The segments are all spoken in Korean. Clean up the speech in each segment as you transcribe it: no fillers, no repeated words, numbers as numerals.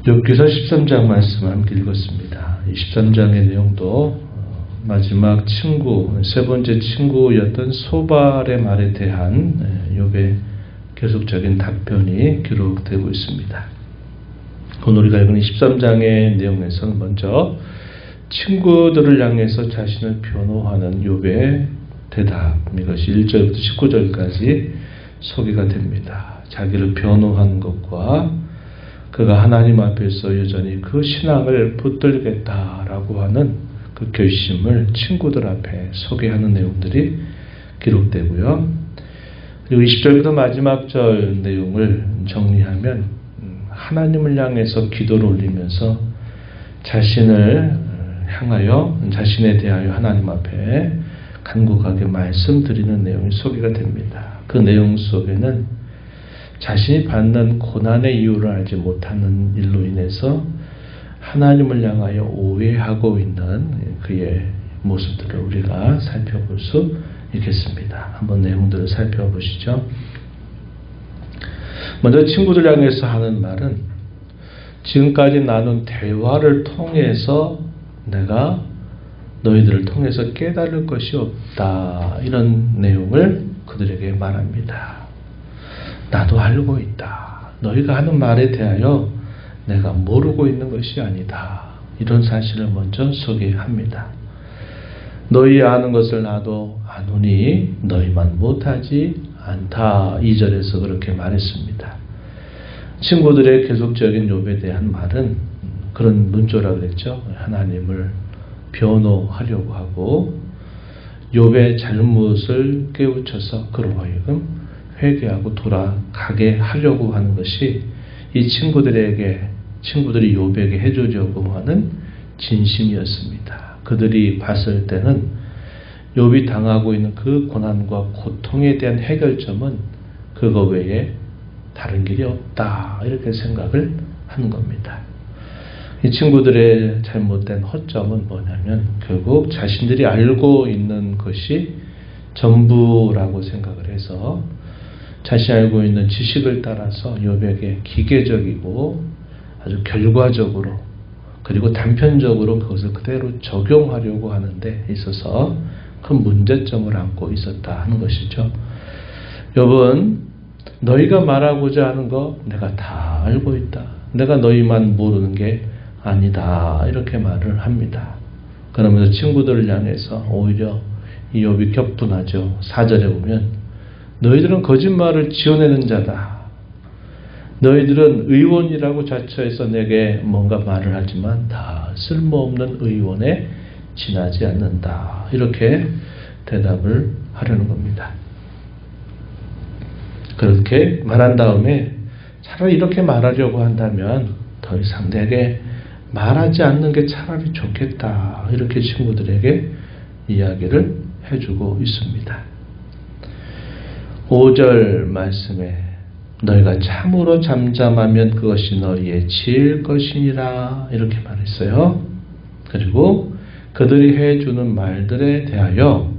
욥기서 13장 말씀을 함께 읽었습니다. 이 13장의 내용도 마지막 친구, 세 번째 친구였던 소발의 말에 대한 욥의 계속적인 답변이 기록되고 있습니다. 오늘 우리가 읽은 13장의 내용에서는 먼저 친구들을 향해서 자신을 변호하는 욥의 대답, 이것이 1절부터 19절까지 소개가 됩니다. 자기를 변호하는 것과 그가 하나님 앞에서 여전히 그 신앙을 붙들겠다라고 하는 그 결심을 친구들 앞에 소개하는 내용들이 기록되고요. 그리고 20절부터 마지막 절 내용을 정리하면 하나님을 향해서 기도를 올리면서 자신을 향하여, 자신에 대하여 하나님 앞에 간곡하게 말씀드리는 내용이 소개가 됩니다. 그 내용 속에는 자신이 받는 고난의 이유를 알지 못하는 일로 인해서 하나님을 향하여 오해하고 있는 그의 모습들을 우리가 살펴볼 수 있겠습니다. 한번 내용들을 살펴보시죠. 먼저 친구들 향해서 하는 말은 지금까지 나눈 대화를 통해서 내가 너희들을 통해서 깨달을 것이 없다, 이런 내용을 그들에게 말합니다. 나도 알고 있다. 너희가 하는 말에 대하여 내가 모르고 있는 것이 아니다. 이런 사실을 먼저 소개합니다. 너희 아는 것을 나도 아노니 너희만 못하지 않다. 2절에서 그렇게 말했습니다. 친구들의 계속적인 욥에 대한 말은 그런 문조라고 그랬죠. 하나님을 변호하려고 하고 욥의 잘못을 깨우쳐서 그로 하여금 회개하고 돌아가게 하려고 하는 것이 이 친구들이 욥에게 해주려고 하는 진심이었습니다. 그들이 봤을 때는 욥이 당하고 있는 그 고난과 고통에 대한 해결점은 그거 외에 다른 길이 없다, 이렇게 생각을 하는 겁니다. 이 친구들의 잘못된 허점은 뭐냐면 결국 자신들이 알고 있는 것이 전부라고 생각을 해서 자신이 알고 있는 지식을 따라서 욥에게 기계적이고 아주 결과적으로 그리고 단편적으로 그것을 그대로 적용하려고 하는 데 있어서 큰 문제점을 안고 있었다 하는 것이죠. 욥은 너희가 말하고자 하는 거 내가 다 알고 있다. 내가 너희만 모르는 게 아니다. 이렇게 말을 합니다. 그러면서 친구들을 향해서 오히려 이 욥이 격분하죠. 4절에 보면 너희들은 거짓말을 지어내는 자다. 너희들은 의원이라고 자처해서 내게 뭔가 말을 하지만 다 쓸모없는 의원에 지나지 않는다. 이렇게 대답을 하려는 겁니다. 그렇게 말한 다음에 차라리 이렇게 말하려고 한다면 더 이상 내게 말하지 않는 게 차라리 좋겠다. 이렇게 친구들에게 이야기를 해주고 있습니다. 5절 말씀에 너희가 참으로 잠잠하면 그것이 너희의 지을 것이니라, 이렇게 말했어요. 그리고 그들이 해주는 말들에 대하여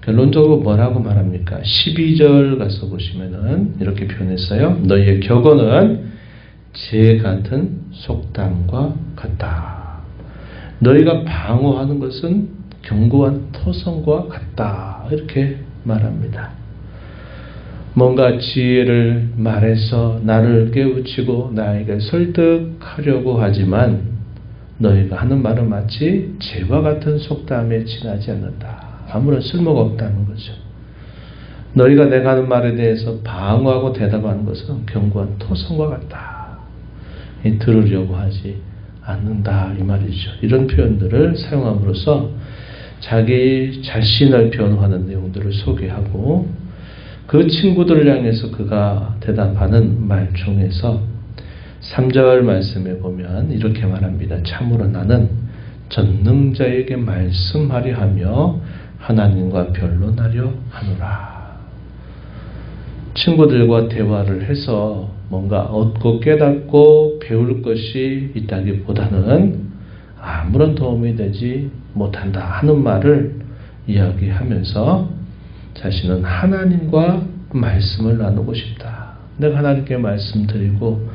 결론적으로 뭐라고 말합니까? 12절 가서 보시면은 이렇게 표현했어요. 너희의 격언은 재 같은 속담과 같다. 너희가 방어하는 것은 견고한 토성과 같다. 이렇게 말합니다. 뭔가 지혜를 말해서 나를 깨우치고 나에게 설득하려고 하지만 너희가 하는 말은 마치 재와 같은 속담에 지나지 않는다. 아무런 쓸모가 없다는 거죠. 너희가 내가 하는 말에 대해서 방어하고 대답하는 것은 견고한 토성과 같다. 들으려고 하지 않는다, 이 말이죠. 이런 표현들을 사용함으로써 자기 자신을 변호하는 내용들을 소개하고 그 친구들을 향해서 그가 대답하는 말 중에서 3절 말씀에 보면 이렇게 말합니다. 참으로 나는 전능자에게 말씀하려 하며 하나님과 변론하려 하노라. 친구들과 대화를 해서 뭔가 얻고 깨닫고 배울 것이 있다기보다는 아무런 도움이 되지 못한다 하는 말을 이야기하면서 자신은 하나님과 말씀을 나누고 싶다. 내가 하나님께 말씀드리고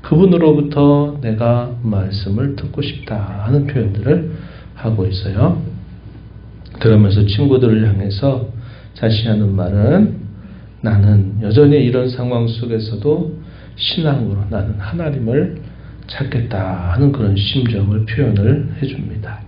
그분으로부터 내가 말씀을 듣고 싶다 하는 표현들을 하고 있어요. 그러면서 친구들을 향해서 자신이 하는 말은 나는 여전히 이런 상황 속에서도 신앙으로 나는 하나님을 찾겠다 하는 그런 심정을 표현을 해줍니다.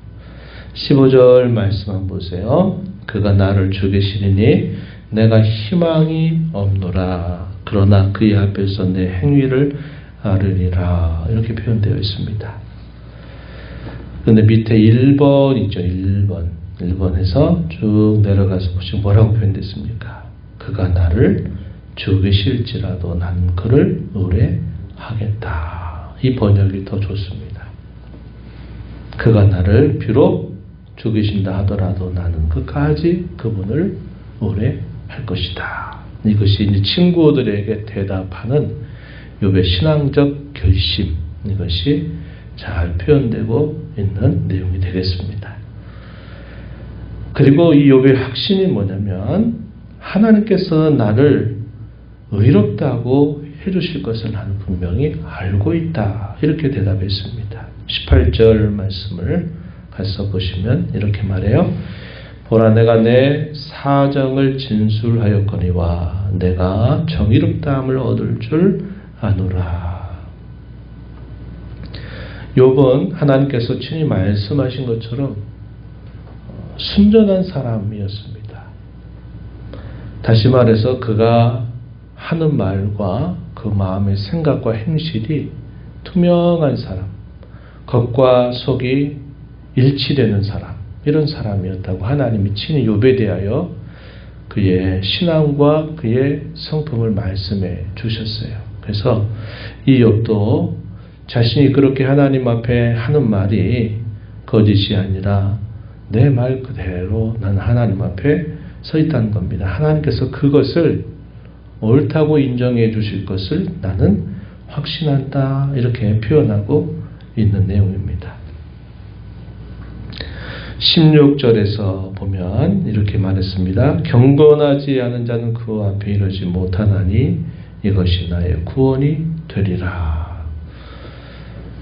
15절 말씀 한번 보세요. 그가 나를 죽이시리니 내가 희망이 없노라. 그러나 그의 앞에서 내 행위를 아르리라. 이렇게 표현되어 있습니다. 그런데 밑에 1번 있죠. 1번에서 쭉 내려가서 보시면 뭐라고 표현됐습니까? 그가 나를 죽이실지라도 나는 그를 의뢰하겠다. 이 번역이 더 좋습니다. 그가 나를 비록 죽이신다 하더라도 나는 끝까지 그분을 의뢰할 것이다. 이것이 이제 친구들에게 대답하는 욥의 신앙적 결심, 이것이 잘 표현되고 있는 내용이 되겠습니다. 그리고 이 욥의 확신이 뭐냐면 하나님께서 나를 의롭다고 해주실 것을 나는 분명히 알고 있다. 이렇게 대답했습니다. 18절 말씀을 가서 보시면 이렇게 말해요. 보라 내가 내 사정을 진술하였거니와 내가 정의롭다함을 얻을 줄 아노라. 욥은 하나님께서 친히 말씀하신 것처럼 순전한 사람이었습니다. 다시 말해서 그가 하는 말과 그 마음의 생각과 행실이 투명한 사람, 겉과 속이 일치되는 사람, 이런 사람이었다고 하나님이 친히 욥에 대하여 그의 신앙과 그의 성품을 말씀해 주셨어요. 그래서 이 욥도 자신이 그렇게 하나님 앞에 하는 말이 거짓이 아니라 내 말 그대로 나는 하나님 앞에 서 있다는 겁니다. 하나님께서 그것을 옳다고 인정해 주실 것을 나는 확신한다. 이렇게 표현하고 있는 내용입니다. 16절에서 보면 이렇게 말했습니다. 경건하지 않은 자는 그 앞에 이르지 못하나니 이것이 나의 구원이 되리라.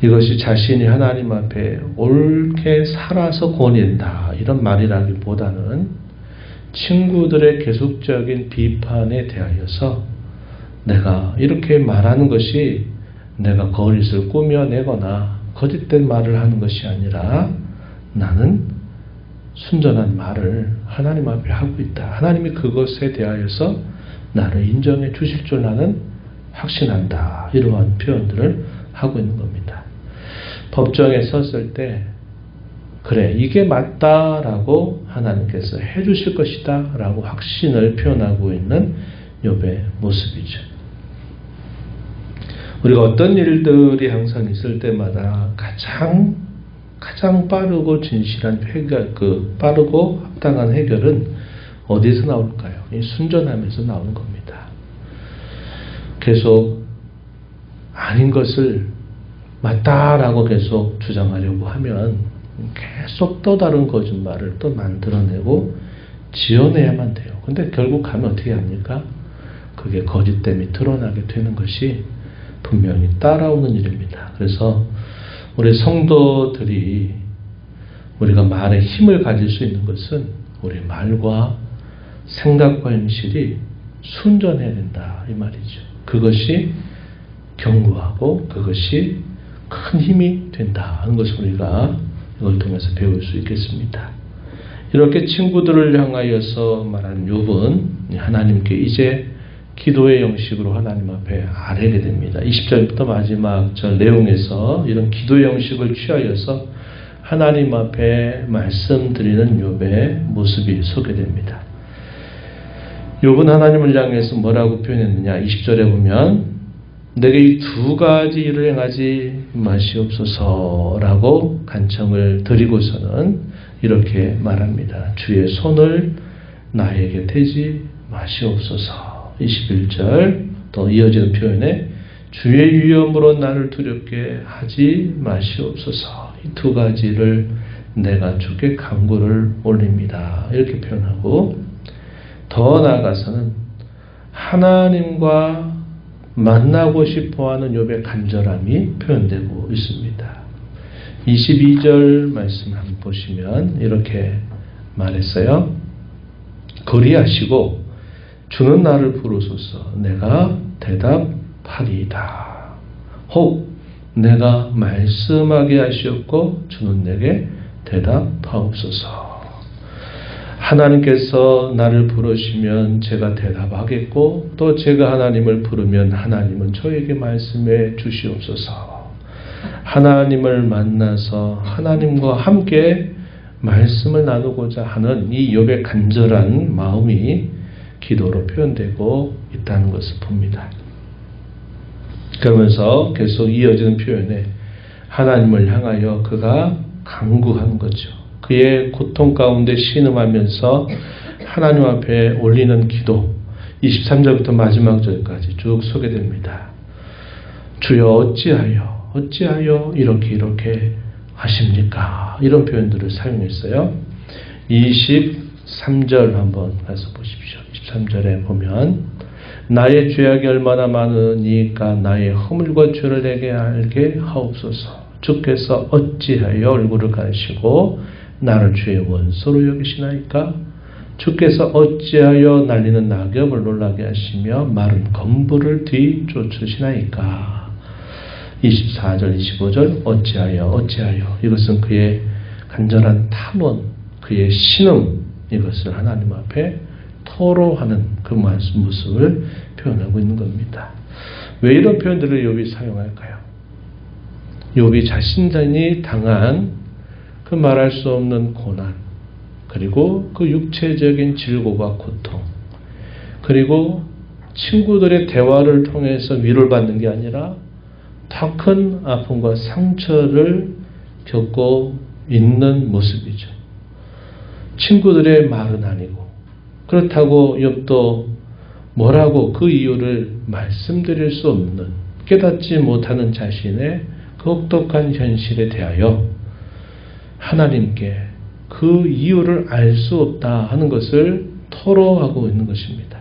이것이 자신이 하나님 앞에 옳게 살아서 구원이 된다. 이런 말이라기보다는 친구들의 계속적인 비판에 대하여서 내가 이렇게 말하는 것이 내가 거짓을 꾸며내거나 거짓된 말을 하는 것이 아니라 나는 순전한 말을 하나님 앞에 하고 있다. 하나님이 그것에 대하여서 나를 인정해 주실 줄 나는 확신한다. 이러한 표현들을 하고 있는 겁니다. 법정에 섰을 때 그래 이게 맞다라고 하나님께서 해주실 것이다 라고 확신을 표현하고 있는 욥의 모습이죠. 우리가 어떤 일들이 항상 있을 때마다 가장 빠르고 진실한 해결, 빠르고 합당한 해결은 어디서 나올까요? 이 순전함에서 나오는 겁니다. 계속 아닌 것을 맞다라고 계속 주장하려고 하면 계속 또 다른 거짓말을 또 만들어내고 지어내야만 돼요. 근데 결국 가면 어떻게 합니까? 그게 거짓됨이 드러나게 되는 것이 분명히 따라오는 일입니다. 그래서 우리 성도들이 우리가 말에 힘을 가질 수 있는 것은 우리 말과 생각과 행실이 순전해야 된다 이 말이죠. 그것이 견고하고 그것이 큰 힘이 된다 하는 것을 우리가 이걸 통해서 배울 수 있겠습니다. 이렇게 친구들을 향하여서 말한 욥은 하나님께 이제 기도의 형식으로 하나님 앞에 아뢰게 됩니다. 20절부터 마지막 절 내용에서 이런 기도의 형식을 취하여서 하나님 앞에 말씀드리는 욥의 모습이 소개됩니다. 욥은 하나님을 향해서 뭐라고 표현했느냐? 20절에 보면 내게 이 두 가지 일을 행하지 마시옵소서라고 간청을 드리고서는 이렇게 말합니다. 주의 손을 나에게 대지 마시옵소서. 21절 또 이어지는 표현에 주의 위엄으로 나를 두렵게 하지 마시옵소서. 이 두 가지를 내가 주께 간구를 올립니다. 이렇게 표현하고 더 나아가서는 하나님과 만나고 싶어하는 욥의 간절함이 표현되고 있습니다. 22절 말씀 한번 보시면 이렇게 말했어요. 그리하시고 주는 나를 부르소서 내가 대답하리이다. 혹 내가 말씀하게 하시옵고 주는 내게 대답하옵소서. 하나님께서 나를 부르시면 제가 대답하겠고 또 제가 하나님을 부르면 하나님은 저에게 말씀해 주시옵소서. 하나님을 만나서 하나님과 함께 말씀을 나누고자 하는 이 욥의 간절한 마음이 기도로 표현되고 있다는 것을 봅니다. 그러면서 계속 이어지는 표현에 하나님을 향하여 그가 간구하는 거죠. 그의 고통 가운데 신음하면서 하나님 앞에 올리는 기도 23절부터 마지막 절까지 쭉 소개됩니다. 주여 어찌하여 이렇게 하십니까? 이런 표현들을 사용했어요. 23절 한번 가서 보십시오. 23절에 보면 나의 죄악이 얼마나 많으니까 나의 허물과 죄를 내게 알게 하옵소서. 주께서 어찌하여 얼굴을 가리시고 나를 주의 원수로 여기시나이까? 주께서 어찌하여 날리는 낙엽을 놀라게 하시며 마른 검부를 뒤쫓으시나이까? 24절 25절 어찌하여 이것은 그의 간절한 탄원, 그의 신음, 이것을 하나님 앞에 토로하는 그 모습을 표현하고 있는 겁니다. 왜 이런 표현들을 욥이 사용할까요? 욥이 자신이 당한 그 말할 수 없는 고난, 그리고 그 육체적인 질고와 고통, 그리고 친구들의 대화를 통해서 위로를 받는 게 아니라 더 큰 아픔과 상처를 겪고 있는 모습이죠. 친구들의 말은 아니고, 그렇다고 욥도 뭐라고 그 이유를 말씀드릴 수 없는, 깨닫지 못하는 자신의 그 혹독한 현실에 대하여 하나님께 그 이유를 알 수 없다 하는 것을 토로하고 있는 것입니다.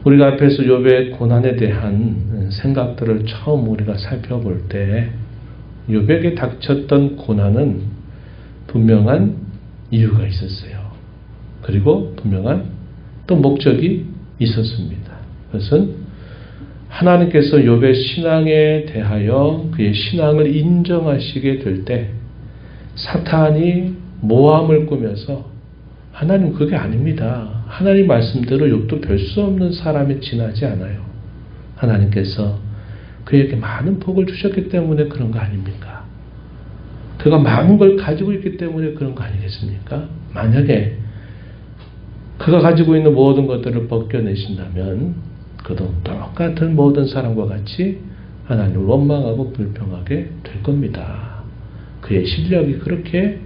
우리가 앞에서 욥의 고난에 대한 생각들을 처음 우리가 살펴볼 때 욥에게 닥쳤던 고난은 분명한 이유가 있었어요. 그리고 분명한 또 목적이 있었습니다. 그것은 하나님께서 욥의 신앙에 대하여 그의 신앙을 인정하시게 될 때 사탄이 모함을 꾸며서 하나님 그게 아닙니다. 하나님 말씀대로 욥도 별 수 없는 사람에 지나지 않아요. 하나님께서 그에게 많은 복을 주셨기 때문에 그런 거 아닙니까? 그가 많은 걸 가지고 있기 때문에 그런 거 아니겠습니까? 만약에 그가 가지고 있는 모든 것들을 벗겨내신다면 그도 똑같은 모든 사람과 같이 하나님을 원망하고 불평하게 될 겁니다. 그의 실력이 그렇게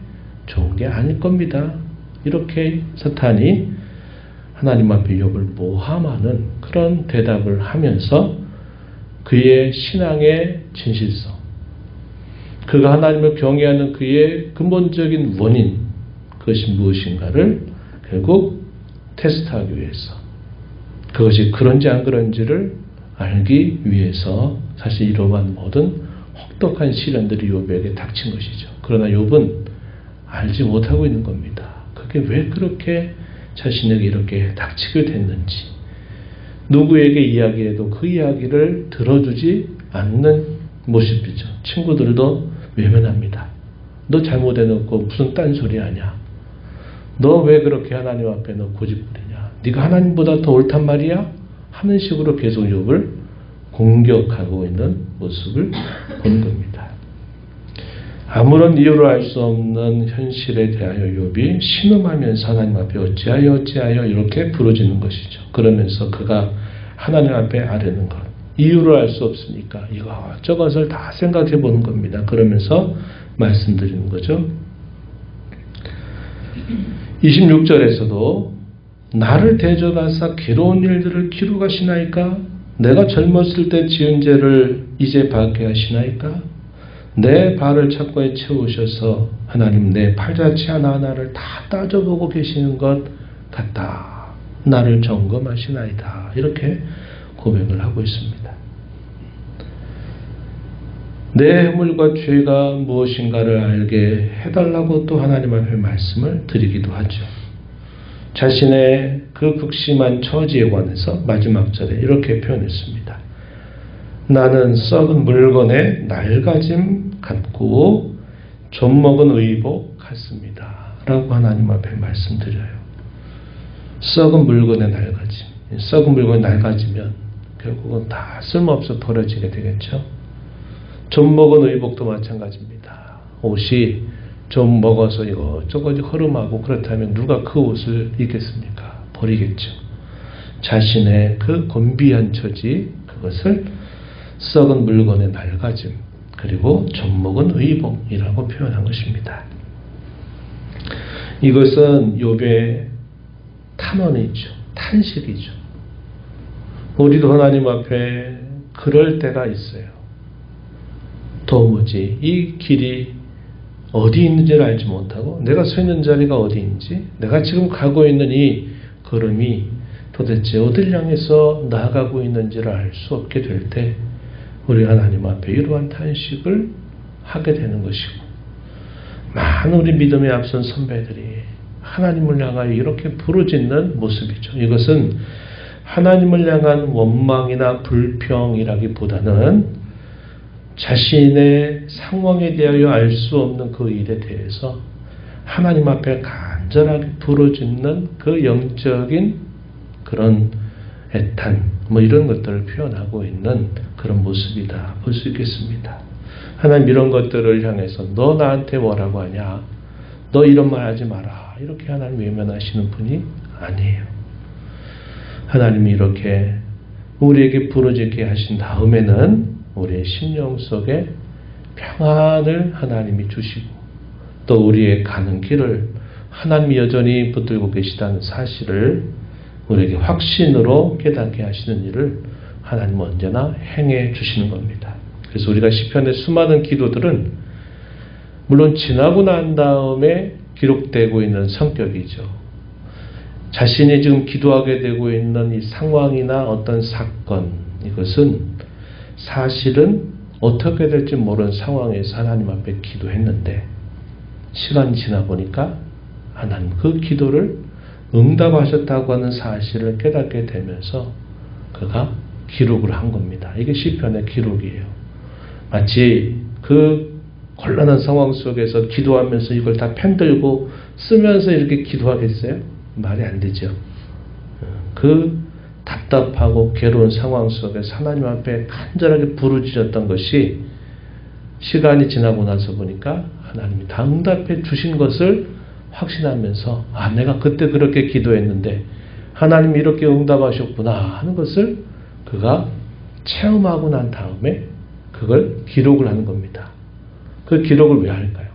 좋은 게 아닐 겁니다. 이렇게 사탄이 하나님 앞에 욥을 모함하는 그런 대답을 하면서 그의 신앙의 진실성, 그가 하나님을 경외하는 그의 근본적인 원인, 그것이 무엇인가를 결국 테스트하기 위해서, 그것이 그런지 안 그런지를 알기 위해서 사실 이러한 모든 혹독한 시련들이 욥에게 닥친 것이죠. 그러나 욥은 알지 못하고 있는 겁니다. 그게 왜 그렇게 자신에게 이렇게 닥치게 됐는지, 누구에게 이야기해도 그 이야기를 들어주지 않는 모습이죠. 친구들도 외면합니다. 너 잘못해놓고 무슨 딴소리 하냐? 너 왜 그렇게 하나님 앞에 너 고집부리냐? 네가 하나님보다 더 옳단 말이야? 하는 식으로 계속 욥을 공격하고 있는 모습을 보는 겁니다. 아무런 이유로 알 수 없는 현실에 대하여 욥이 신음하면서 하나님 앞에 어찌하여 이렇게 부르짖는 것이죠. 그러면서 그가 하나님 앞에 아뢰는 것, 이유를 알 수 없으니까 이거 저것을 다 생각해 보는 겁니다. 그러면서 말씀드리는 거죠. 26절에서도 나를 대적하사 괴로운 일들을 기루가시나이까? 내가 젊었을 때 지은 죄를 이제 받게 하시나이까? 내 발을 착고에 채우셔서 하나님 내 팔자취 하나하나를 다 따져보고 계시는 것 같다. 나를 점검하시나이다. 이렇게 고백을 하고 있습니다. 내 허물과 죄가 무엇인가를 알게 해달라고 또 하나님 앞에 말씀을 드리기도 하죠. 자신의 그 극심한 처지에 관해서 마지막 절에 이렇게 표현했습니다. 나는 썩은 물건의 낡아짐 같고 좀먹은 의복 같습니다. 라고 하나님 앞에 말씀드려요. 썩은 물건의 낡아짐. 썩은 물건이 낡아지면 결국은 다 쓸모없어 버려지게 되겠죠. 좀 먹은 의복도 마찬가지입니다. 옷이 좀 먹어서 이것저것 흐름하고 그렇다면 누가 그 옷을 입겠습니까? 버리겠죠. 자신의 그 곤비한 처지, 그것을 썩은 물건의 낡아짐, 그리고 좀 먹은 의복이라고 표현한 것입니다. 이것은 욥의 탄원이죠. 탄식이죠. 우리도 하나님 앞에 그럴 때가 있어요. 도무지 이 길이 어디 있는지를 알지 못하고 내가 서 있는 자리가 어디인지, 내가 지금 가고 있는 이 걸음이 도대체 어딜 향해서 나아가고 있는지를 알 수 없게 될 때 우리 하나님 앞에 이러한 탄식을 하게 되는 것이고, 많은 우리 믿음에 앞선 선배들이 하나님을 향하여 이렇게 부르짖는 모습이죠. 이것은 하나님을 향한 원망이나 불평이라기보다는 자신의 상황에 대하여 알 수 없는 그 일에 대해서 하나님 앞에 간절하게 부르짖는 그 영적인 그런 애탄, 이런 것들을 표현하고 있는 그런 모습이다 볼 수 있겠습니다. 하나님 이런 것들을 향해서 너 나한테 뭐라고 하냐, 너 이런 말 하지 마라, 이렇게 하나님 외면하시는 분이 아니에요. 하나님이 이렇게 우리에게 부르짖게 하신 다음에는 우리의 심령 속에 평안을 하나님이 주시고, 또 우리의 가는 길을 하나님이 여전히 붙들고 계시다는 사실을 우리에게 확신으로 깨닫게 하시는 일을 하나님은 언제나 행해 주시는 겁니다. 그래서 우리가 시편의 수많은 기도들은 물론 지나고 난 다음에 기록되고 있는 성격이죠. 자신이 지금 기도하게 되고 있는 이 상황이나 어떤 사건, 이것은 사실은 어떻게 될지 모르는 상황에서 하나님 앞에 기도했는데 시간이 지나 보니까 하나님 그 기도를 응답하셨다고 하는 사실을 깨닫게 되면서 그가 기록을 한 겁니다. 이게 시편의 기록이에요. 마치 그 곤란한 상황 속에서 기도하면서 이걸 다 펜들고 쓰면서 이렇게 기도하겠어요? 말이 안 되죠. 그 답답하고 괴로운 상황 속에서 하나님 앞에 간절하게 부르짖었던 것이 시간이 지나고 나서 보니까 하나님이 다 응답해 주신 것을 확신하면서, 내가 그때 그렇게 기도했는데 하나님이 이렇게 응답하셨구나 하는 것을 그가 체험하고 난 다음에 그걸 기록을 하는 겁니다. 그 기록을 왜 할까요?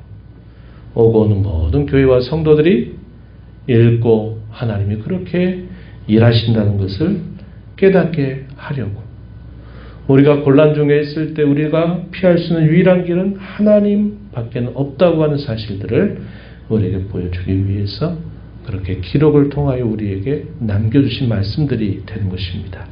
오고 오는 모든 교회와 성도들이 읽고 하나님이 그렇게 일하신다는 것을 깨닫게 하려고, 우리가 곤란 중에 있을 때 우리가 피할 수 있는 유일한 길은 하나님 밖에는 없다고 하는 사실들을 우리에게 보여주기 위해서 그렇게 기록을 통하여 우리에게 남겨주신 말씀들이 되는 것입니다.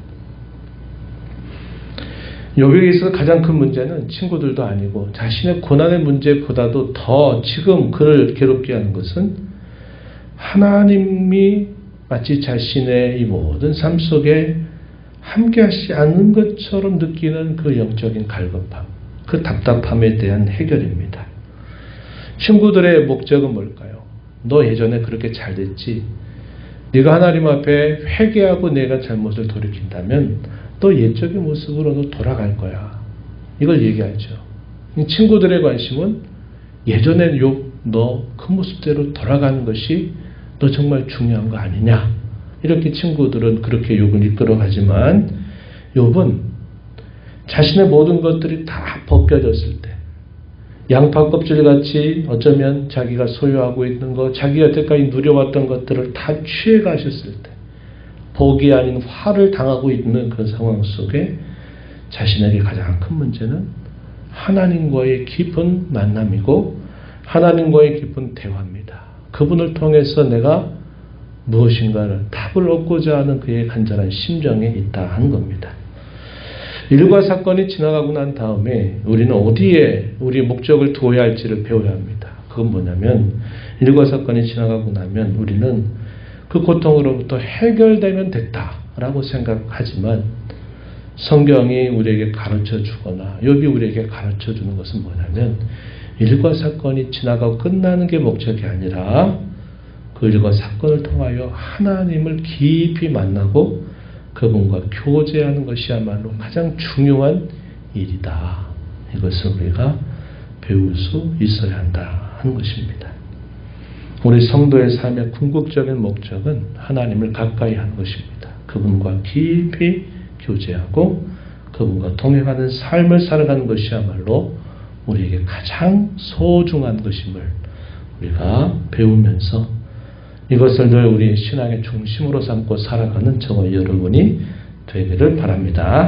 욥에게 있어서 가장 큰 문제는 친구들도 아니고 자신의 고난의 문제보다도 더 지금 그를 괴롭게 하는 것은 하나님이 마치 자신의 이 모든 삶 속에 함께 하시지 않는 것처럼 느끼는 그 영적인 갈급함, 그 답답함에 대한 해결입니다. 친구들의 목적은 뭘까요? 너 예전에 그렇게 잘 됐지? 네가 하나님 앞에 회개하고 내가 잘못을 돌이킨다면 또 옛적의 모습으로 너 돌아갈 거야. 이걸 얘기하죠. 친구들의 관심은 예전에 욥 너 그 모습대로 돌아가는 것이 너 정말 중요한 거 아니냐. 이렇게 친구들은 그렇게 욥을 이끌어가지만 욥은 자신의 모든 것들이 다 벗겨졌을 때, 양파 껍질같이 어쩌면 자기가 소유하고 있는 것, 자기가 여태까지 누려왔던 것들을 다 취해가셨을 때, 복이 아닌 화를 당하고 있는 그런 상황 속에 자신에게 가장 큰 문제는 하나님과의 깊은 만남이고 하나님과의 깊은 대화입니다. 그분을 통해서 내가 무엇인가를 답을 얻고자 하는 그의 간절한 심정에 있다 하는 겁니다. 일과 사건이 지나가고 난 다음에 우리는 어디에 우리의 목적을 두어야 할지를 배워야 합니다. 그건 뭐냐면 일과 사건이 지나가고 나면 우리는 그 고통으로부터 해결되면 됐다라고 생각하지만 성경이 우리에게 가르쳐 주거나 욥이 우리에게 가르쳐 주는 것은 뭐냐면 일과 사건이 지나가고 끝나는 게 목적이 아니라 그 일과 사건을 통하여 하나님을 깊이 만나고 그분과 교제하는 것이야말로 가장 중요한 일이다. 이것을 우리가 배울 수 있어야 한다 하는 것입니다. 우리 성도의 삶의 궁극적인 목적은 하나님을 가까이 하는 것입니다. 그분과 깊이 교제하고 그분과 동행하는 삶을 살아가는 것이야말로 우리에게 가장 소중한 것임을 우리가 배우면서 이것을 늘 우리 신앙의 중심으로 삼고 살아가는 저와 여러분이 되기를 바랍니다.